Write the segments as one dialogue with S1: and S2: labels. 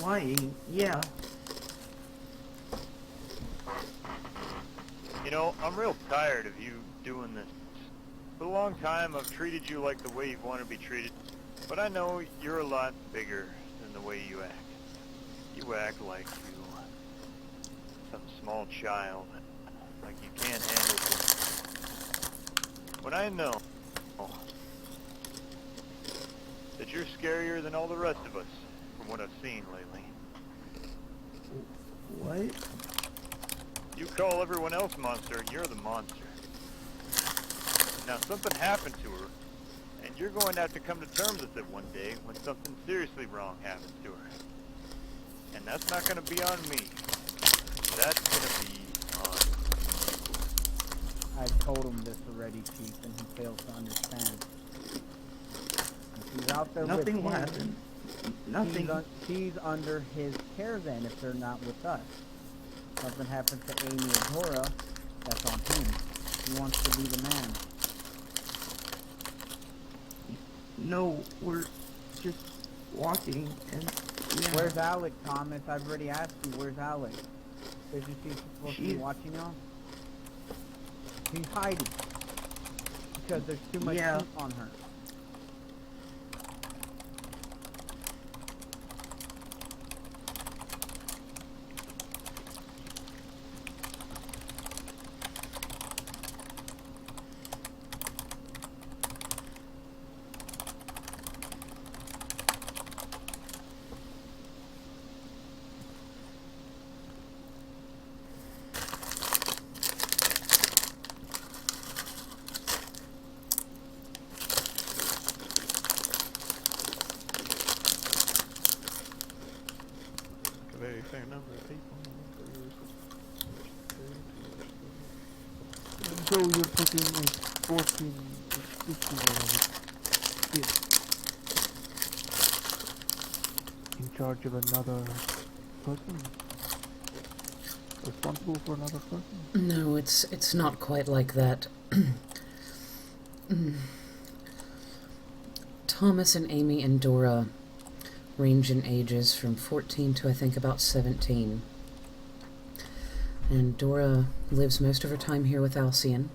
S1: lying, yeah.
S2: You know, I'm real tired of you doing this. For a long time, I've treated you like the way you want to be treated. But I know you're a lot bigger than the way you act. You act like you... some small child. Like you can't handle things. When I know that you're scarier than all the rest of us, from what I've seen lately.
S1: What?
S2: You call everyone else monster, and you're the monster. Now something happened to her, and you're going to have to come to terms with it one day when something seriously wrong happens to her. And that's not going to be on me. That's going to be on you.
S3: I've told him this already, Chief, and he fails to understand. If he's out there
S1: Nothing will
S3: with him,
S1: happen. Nothing.
S3: She's under his care then if they're not with us. Something happens to Amy or Dora, that's on him. He wants to be the man.
S1: No, we're just walking and... Yeah.
S3: Where's Alec, Thomas? I've already asked you, where's Alec? Isn't she supposed to be watching y'all? She's hiding. Because there's too much heat on her.
S4: Very fair number of people.
S5: So you're putting a 14 to 15-year-old kid in charge of another person? Responsible for another person?
S6: No, it's not quite like that. Thomas and Amy and Dora range in ages from 14 to I think about 17. And Dora lives most of her time here with Alcyon,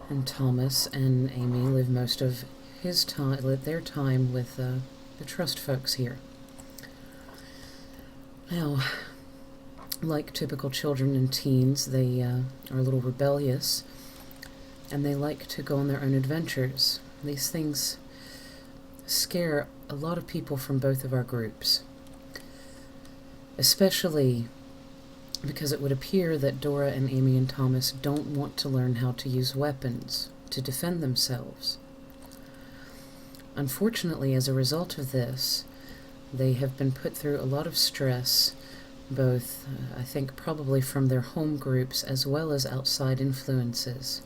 S6: and Thomas and Amy live most of their time with the trust folks here. Now, like typical children and teens, they are a little rebellious, and they like to go on their own adventures. These things scare a lot of people from both of our groups, especially because it would appear that Dora and Amy and Thomas don't want to learn how to use weapons to defend themselves. Unfortunately, as a result of this, they have been put through a lot of stress, both, I think, probably from their home groups as well as outside influences.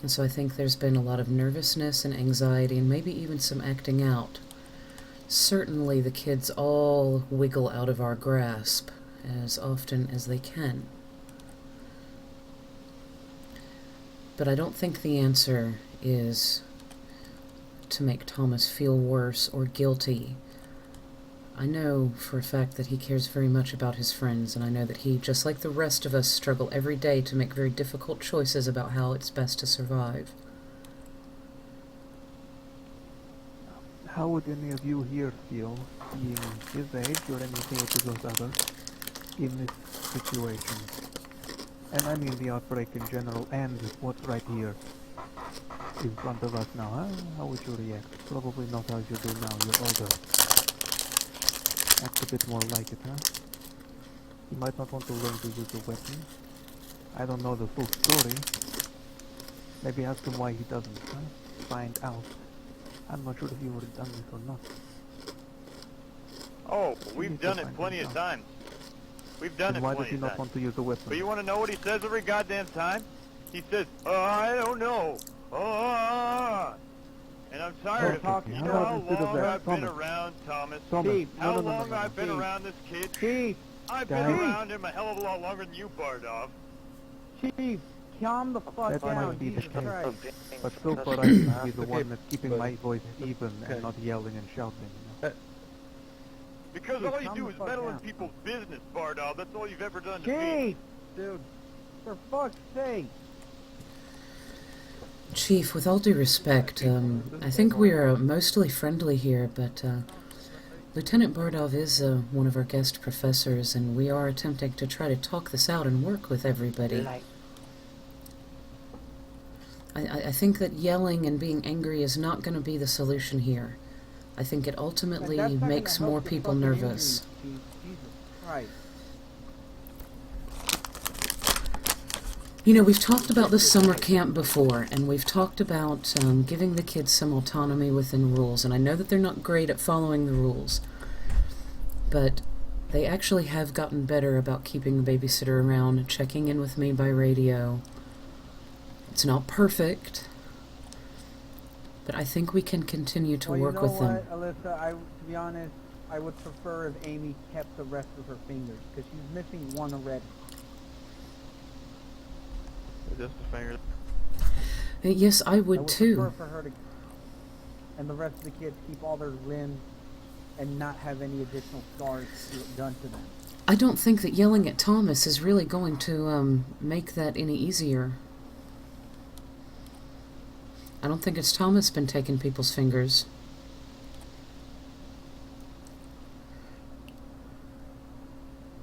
S6: And so I think there's been a lot of nervousness and anxiety and maybe even some acting out. Certainly the kids all wiggle out of our grasp as often as they can. But I don't think the answer is to make Thomas feel worse or guilty. I know for a fact that he cares very much about his friends, and I know that he, just like the rest of us, struggle every day to make very difficult choices about how it's best to survive.
S5: How would any of you here feel, being his age or anything to those others, in this situation? And I mean the outbreak in general, and what's right here in front of us now, huh? How would you react? Probably not how you do now, you're older. Act a bit more like it, huh? You might not want to learn to use a weapon. I don't know the full story. Maybe ask him why he doesn't, huh? Find out. I'm not sure if you would have done this or not.
S2: Oh, we've done it plenty of times. We've done it
S5: Why
S2: plenty
S5: does he
S2: of
S5: not
S2: times.
S5: want to use a weapon?
S2: But you want to know what he says every goddamn time? He says, I don't know. And I'm tired of it. You know how long I've been around Thomas?
S5: Chief,
S2: How long I've been around this kid?
S3: Chief!
S2: I've been around him a hell of a lot longer than you, Bardov.
S3: Chief, calm the fuck
S5: That
S3: down,
S5: might be the
S3: Jesus
S5: case.
S3: Christ.
S5: But so far I seem to be the one that's keeping my voice even and not yelling and shouting. You know?
S2: Because
S3: Dude,
S2: all you
S3: calm
S2: do
S3: the
S2: is
S3: fuck
S2: meddle in
S3: down.
S2: people's business, Bardaw. That's all you've ever done to
S3: Chief!
S2: me.
S3: Dude, for fuck's sake.
S6: Chief, with all due respect, I think we are mostly friendly here, but Lieutenant Bardov is one of our guest professors, and we are attempting to try to talk this out and work with everybody. I think that yelling and being angry is not going to be the solution here. I think it ultimately
S3: That's not gonna
S6: makes
S3: help
S6: more
S3: your
S6: people
S3: fucking
S6: nervous.
S3: injuries, Chief. Jesus Christ.
S6: You know, we've talked about this summer camp before, and we've talked about giving the kids some autonomy within rules, and I know that they're not great at following the rules, but they actually have gotten better about keeping the babysitter around, checking in with me by radio. It's not perfect, but I think we can continue to work with them.
S3: Well, you know what, Alyssa, to be honest, I would prefer if Amy kept the rest of her fingers, because she's missing one already.
S2: Just a finger.
S6: Yes, I would too.
S3: prefer for her to, and the rest of the kids, keep all their limbs and not have any additional scars done to them.
S6: I don't think that yelling at Thomas is really going to make that any easier. I don't think it's Thomas been taking people's fingers.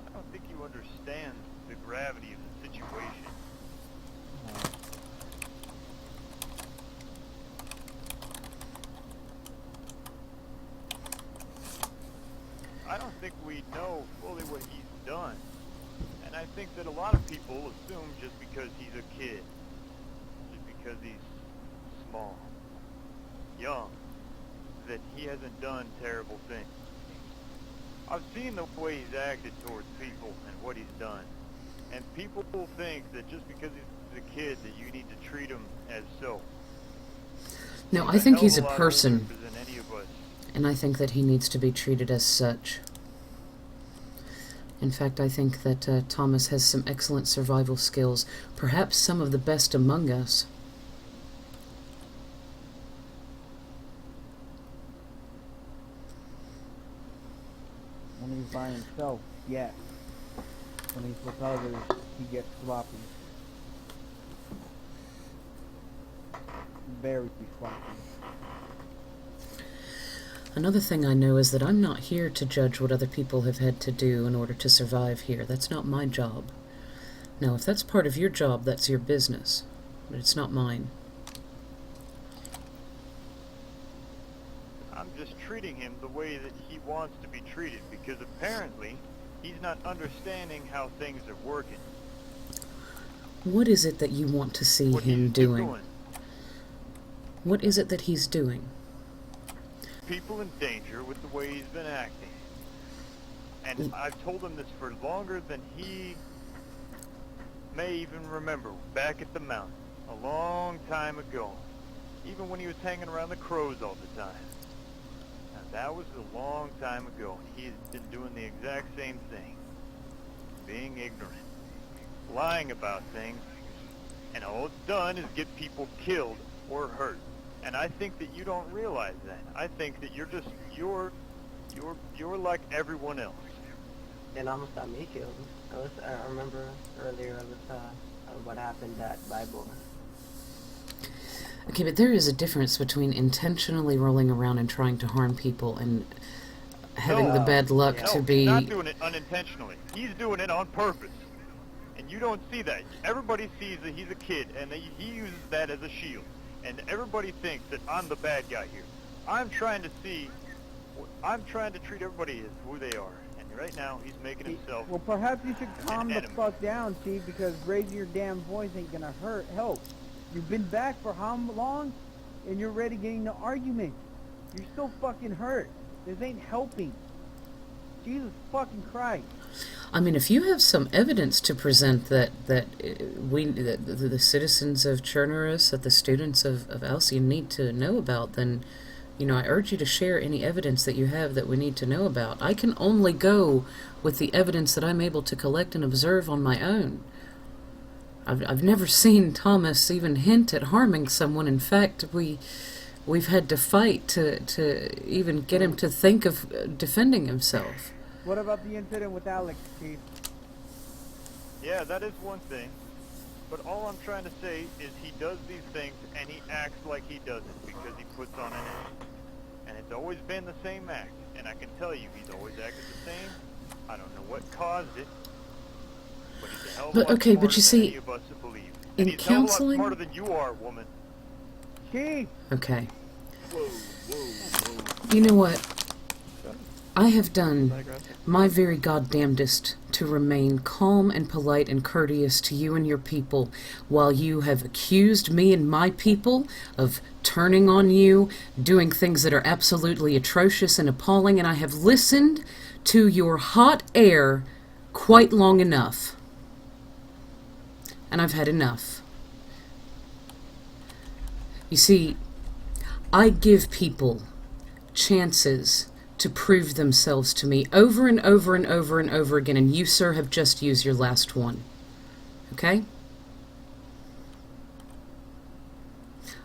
S2: I don't think you understand the gravity of the situation. I don't think we know fully what he's done. And I think that a lot of people assume just because he's a kid, just because he's small, young, that he hasn't done terrible things. I've seen the way he's acted towards people and what he's done. And people will think that just because he's a kid that you need to treat him as so.
S6: No, I think he's a
S2: hell of lot
S6: person,
S2: older than any of us.
S6: and I think that he needs to be treated as such. In fact, I think that Thomas has some excellent survival skills, perhaps some of the best among us.
S3: When he's by himself, yes. When he's with others, he gets sloppy. Very sloppy.
S6: Another thing I know is that I'm not here to judge what other people have had to do in order to survive here. That's not my job. Now, if that's part of your job, that's your business. But it's not mine.
S2: I'm just treating him the way that he wants to be treated, because apparently he's not understanding how things are working.
S6: What is it that you want to see
S2: What
S6: him
S2: he's
S6: doing? What is it that he's doing?
S2: People in danger with the way he's been acting. And I've told him this for longer than he may even remember, back at the mountain, a long time ago, even when he was hanging around the crows all the time. Now, that was a long time ago, and he's been doing the exact same thing, being ignorant, lying about things, and all it's done is get people killed or hurt. And I think that you don't realize that. I think that you're just, you're like everyone else.
S4: It almost got me killed. I remember earlier what happened at Bible.
S6: Okay, but there is a difference between intentionally rolling around and trying to harm people and having the bad luck
S2: No,
S6: to
S2: he's
S6: be...
S2: not doing it unintentionally. He's doing it on purpose. And you don't see that. Everybody sees that he's a kid, and that he uses that as a shield. And everybody thinks that I'm the bad guy here. I'm trying to treat everybody as who they are. And right now, he's making himself...
S3: Well, perhaps you should calm the
S2: enemy.
S3: fuck down, Chief, because raising your damn voice ain't gonna help. You've been back for how long? And you're already getting into arguments. You're still fucking hurt. This ain't helping. Jesus fucking Christ.
S6: I mean, if you have some evidence to present that the citizens of Chernerus, that the students of Alcyon need to know about, then, you know, I urge you to share any evidence that you have that we need to know about. I can only go with the evidence that I'm able to collect and observe on my own. I've never seen Thomas even hint at harming someone. In fact, we We've had to fight to even get him to think of defending himself.
S3: What about the incident with Alex, Chief?
S2: Yeah, that is one thing. But all I'm trying to say is he does these things and he acts like he doesn't because he puts on an act. And it's always been the same act. And I can tell you, he's always acted the same. I don't know what caused it. But he's a hell of a
S6: But,
S2: lot
S6: okay,
S2: smarter
S6: but you
S2: than
S6: see,
S2: any of us to believe.
S6: in
S2: And he's a hell of a lot
S6: counseling-
S2: smarter than you are, woman.
S3: Chief!
S6: Okay.
S2: Whoa, whoa, whoa.
S6: You know what? I have done my very goddamnedest to remain calm and polite and courteous to you and your people, while you have accused me and my people of turning on you, doing things that are absolutely atrocious and appalling, and I have listened to your hot air quite long enough. And I've had enough. You see, I give people chances to prove themselves to me over and over and over and over again, and you, sir, have just used your last one. Okay?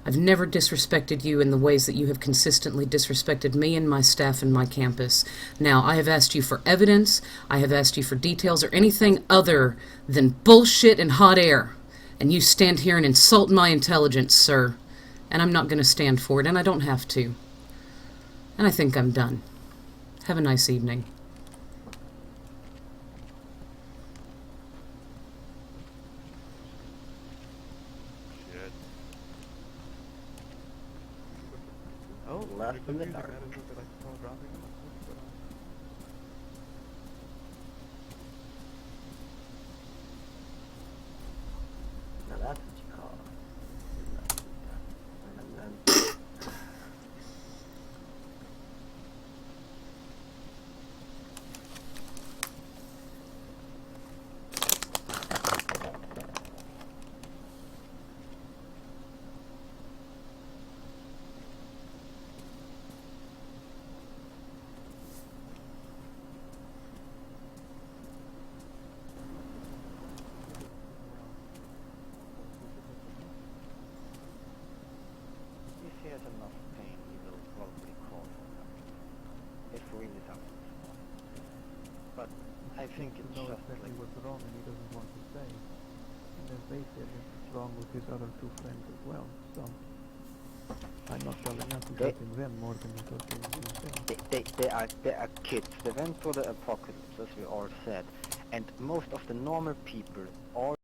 S6: I've never disrespected you in the ways that you have consistently disrespected me and my staff and my campus. Now, I have asked you for evidence, I have asked you for details, or anything other than bullshit and hot air. And you stand here and insult my intelligence, sir. And I'm not going to stand for it, and I don't have to. And I think I'm done. Have a nice evening.
S2: Shit.
S4: Oh, left in the dark. Now that's what you call it. If he has enough pain, he will probably call for help. If really something. But I think it's
S5: know
S4: just
S5: exactly
S4: like
S5: what's wrong and he doesn't want to say. And as they said, it's wrong with his other two friends as well. So I'm not telling you to helping them more than you're helping yourself.
S4: they are kids. They went through the apocalypse, as we all said, and most of the normal people all